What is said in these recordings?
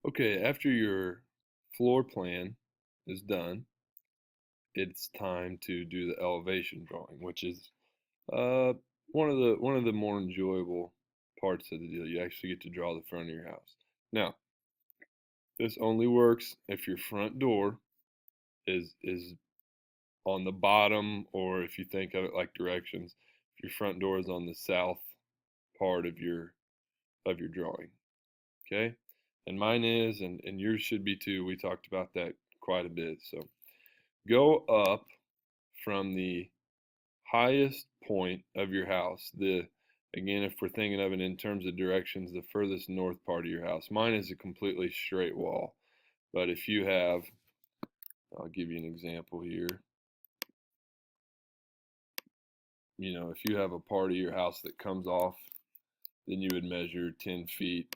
Okay, after your floor plan is done, it's time to do the elevation drawing, which is uh one of the more enjoyable parts of the deal. You actually get to draw the front of your house. Now, this only works if your front door is on the bottom, or if you think of it like directions, if your front door is on the south part of your drawing. Okay? And mine is, and yours should be too. We talked about that quite a bit. So go up from the highest point of your house. Again, if we're thinking of it in terms of directions, the furthest north part of your house. Mine is a completely straight wall. But if you have, I'll give you an example here. If you have a part of your house that comes off, then you would measure 10 feet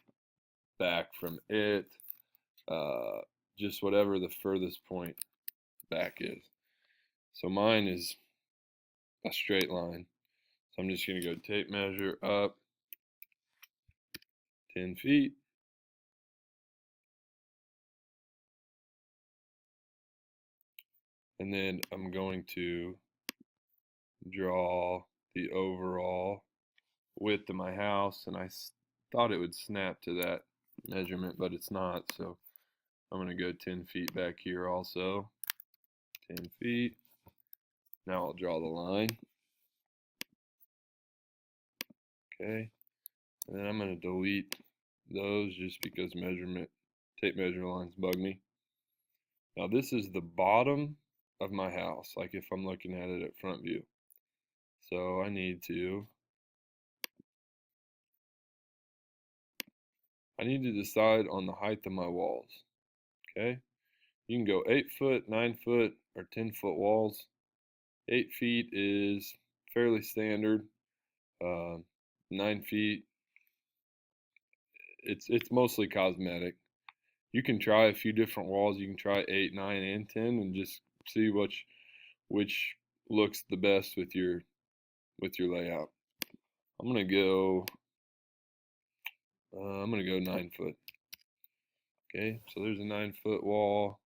back from it, uh, just whatever the furthest point back is. So mine is a straight line. So I'm just going to go tape measure up 10 feet. And then I'm going to draw the overall width of my house. And I thought it would snap to that measurement, but it's not. So I'm going to go 10 feet back here also. 10 feet. Now I'll draw the line. Okay. And then I'm going to delete those just because tape measure lines bug me. Now this is the bottom of my house, like if I'm looking at it at front view. So I need to decide on the height of my walls. Okay. You can go 8 foot, 9 foot, or 10-foot walls. 8 feet is fairly standard. 9 feet, it's mostly cosmetic. You can try a few different walls. You can try 8, 9, and 10, and just see which looks the best with your layout. I'm gonna go 9 foot. Okay, so there's a 9-foot wall,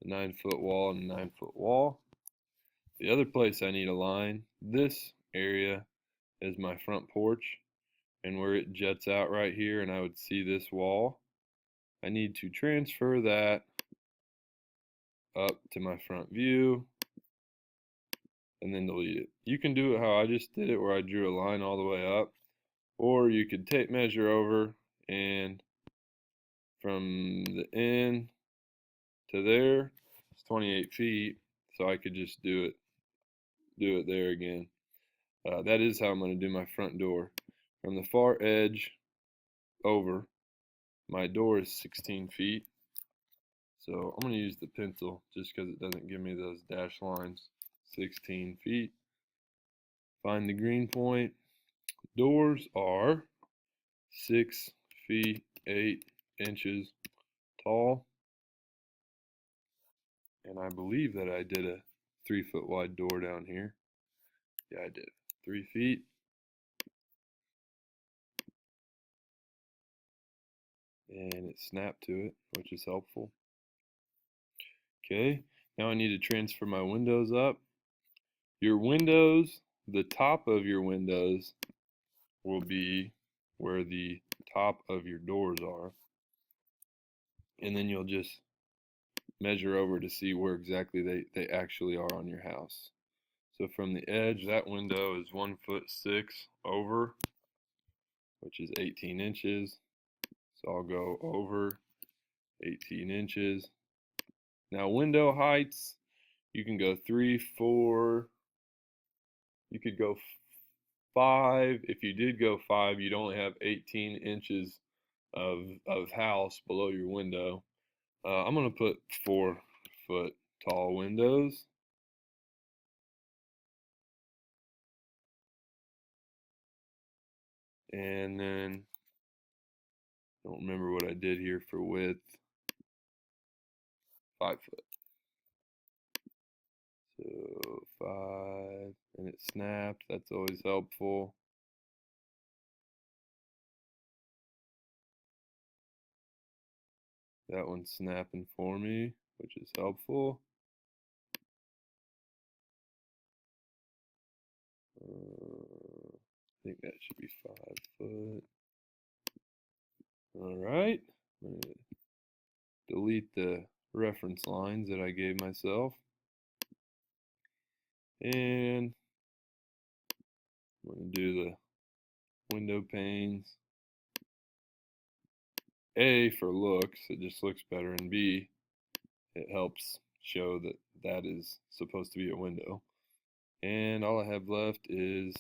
a 9-foot wall, and a 9-foot wall. The other place I need a line, this area is my front porch, and where it jets out right here, and I would see this wall. I need to transfer that up to my front view and then delete it. You can do it how I just did it, where I drew a line all the way up, or you could tape measure over, and from the end to there, it's 28 feet, so I could just do it there again. That is how I'm going to do my front door. From the far edge over, my door is 16 feet. So I'm going to use the pencil just because it doesn't give me those dashed lines. 16 feet. Find the green point. Doors are 6 feet 8 inches tall. And I believe that I did a 3-foot wide door down here. Yeah, I did. 3 feet. And it snapped to it, which is helpful. Okay, now I need to transfer my windows up. Your windows, the top of your windows will be where the top of your doors are. And then you'll just measure over to see where exactly they actually are on your house. So from the edge, that window is 1'6" over, which is 18 inches. So I'll go over 18 inches. Now window heights, you can go 3, 4, you could go 5. If you did go 5, you'd only have 18 inches of house below your window. I'm going to put 4-foot tall windows. And then, I don't remember what I did here for width. 5 foot. So 5, and it snapped. That's always helpful. That one's snapping for me, which is helpful. I think that should be 5 foot. All right. I'm going to delete the reference lines that I gave myself. And I'm going to do the window panes. A, for looks, it just looks better, and B, it helps show that that is supposed to be a window. And all I have left is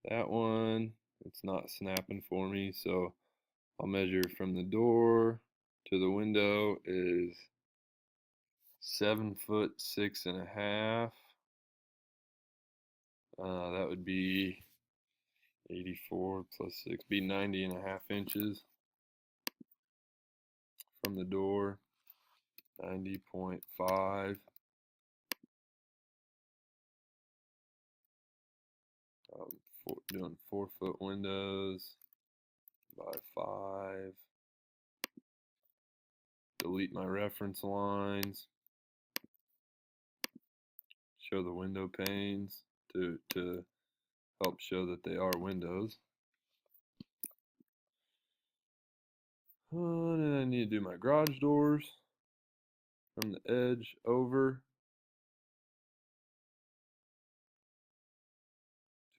that one. It's not snapping for me, so I'll measure from the door to the window is 7 foot 6.5. That would be 84 plus 6, be 90.5 inches from the door. 90.5. Doing 4 foot windows by 5. Delete my reference lines. Show the window panes to help show that they are windows. And I need to do my garage doors from the edge over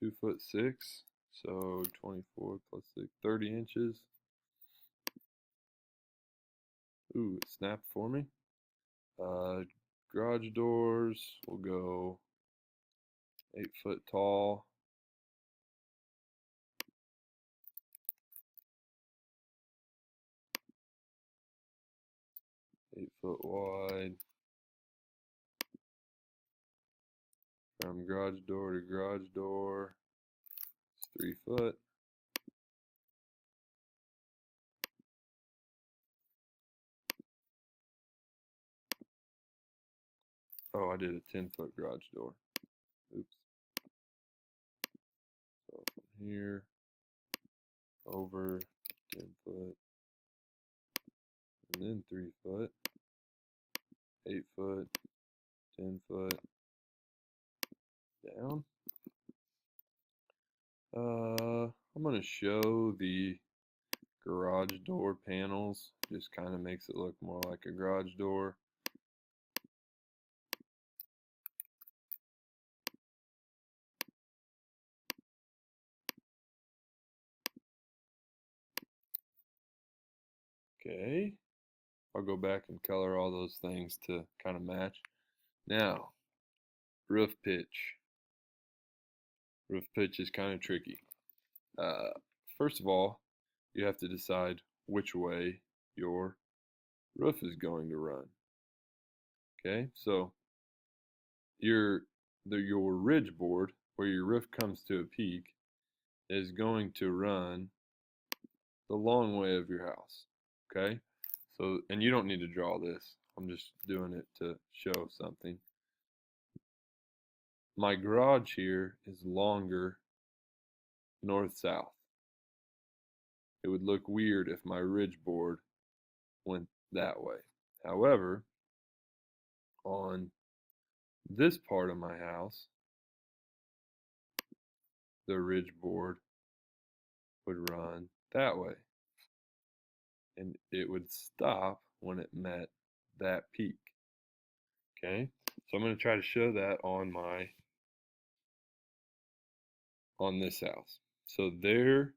2 foot 6, so 24 plus 6, 30 inches. Ooh, it snapped for me. Garage doors will go 8 foot tall. 8 foot wide. From garage door to garage door, it's 3 foot. Oh, I did a 10 foot garage door. Oops. So from here over 10 foot, and then 3 foot, 8 foot, 10 foot, down. I'm going to show the garage door panels, just kind of makes it look more like a garage door. Okay, I'll go back and color all those things to kind of match. Now, roof pitch. Roof pitch is kind of tricky. First of all, you have to decide which way your roof is going to run. Okay, so your ridge board, where your roof comes to a peak, is going to run the long way of your house. Okay, so, and you don't need to draw this, I'm just doing it to show something. My garage here is longer north-south. It would look weird if my ridge board went that way. However, on this part of my house, the ridge board would run that way. And it would stop when it met that peak. Okay, so I'm going to try to show that on this house. So there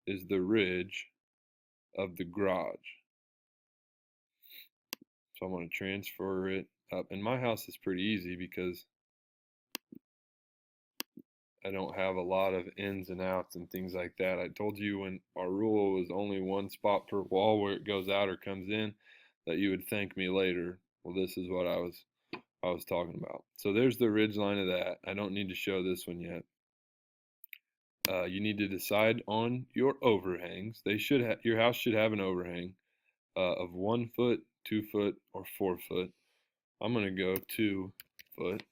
is the ridge of the garage. So I'm going to transfer it up. And my house is pretty easy because I don't have a lot of ins and outs and things like that. I told you when our rule was only one spot per wall where it goes out or comes in, that you would thank me later. Well, this is what I was talking about. So there's the ridge line of that. I don't need to show this one yet. You need to decide on your overhangs. Your house should have an overhang of 1 foot, 2 foot, or 4 foot. I'm going to go 2 foot.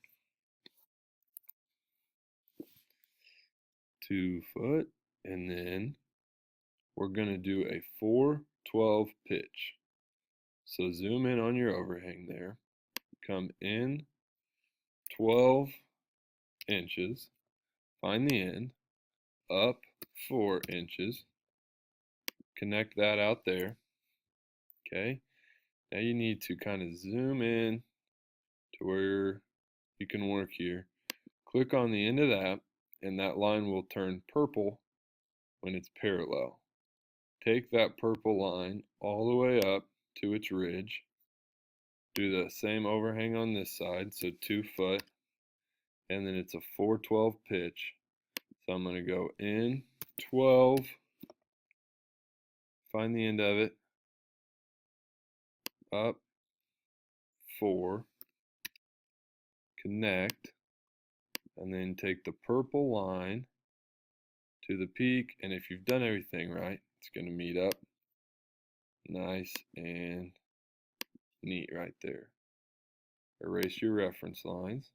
2 foot, and then we're going to do a 4-12 pitch. So zoom in on your overhang there. Come in 12 inches. Find the end. Up 4 inches. Connect that out there. Okay. Now you need to kind of zoom in to where you can work here. Click on the end of that, and that line will turn purple when it's parallel. Take that purple line all the way up to its ridge. Do the same overhang on this side, so 2 foot, and then it's a 4/12 pitch. So I'm going to go in 12, find the end of it, up 4, connect, and then take the purple line to the peak, and if you've done everything right, it's going to meet up nice and neat right there. Erase your reference lines.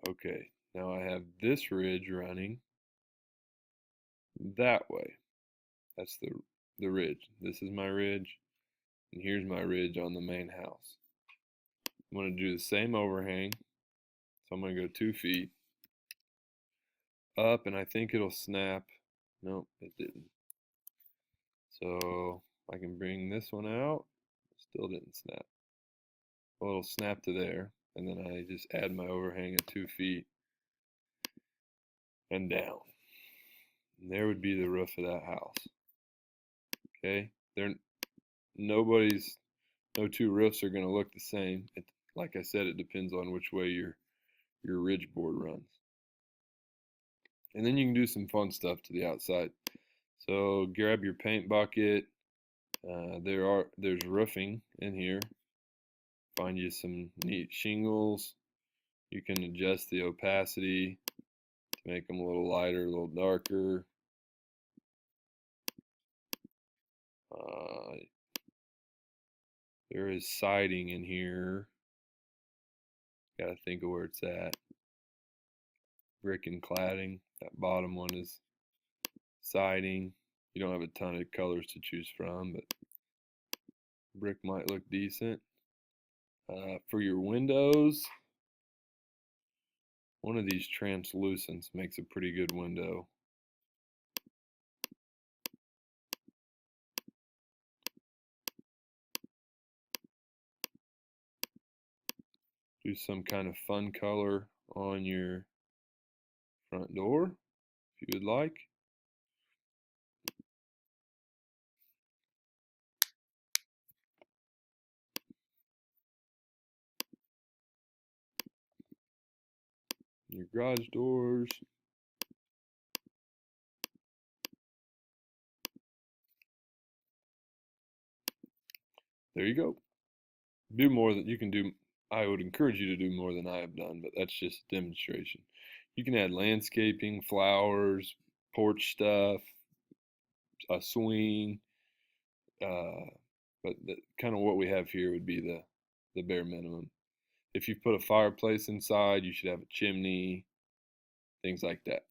Okay, now I have this ridge running that way. That's the ridge. This is my ridge, and here's my ridge on the main house. I'm going to do the same overhang, so I'm going to go 2 feet up, and I think it'll snap. Nope, it didn't. So I can bring this one out. Still didn't snap. Well, it'll snap to there, and then I just add my overhang at 2 feet and down. And there would be the roof of that house. Okay, no two roofs are going to look the same. Like I said, it depends on which way your ridge board runs. And then you can do some fun stuff to the outside. So grab your paint bucket. There's roofing in here. Find you some neat shingles. You can adjust the opacity to make them a little lighter, a little darker. There is siding in here. Gotta think of where it's at. Brick and cladding. That bottom one is siding. You don't have a ton of colors to choose from, but brick might look decent. For your windows, one of these translucents makes a pretty good window. Do some kind of fun color on your front door if you would like. Your garage doors. There you go. Do more than you can do. I would encourage you to do more than I have done, but that's just a demonstration. You can add landscaping, flowers, porch stuff, a swing, but kind of what we have here would be the bare minimum. If you put a fireplace inside, you should have a chimney, things like that.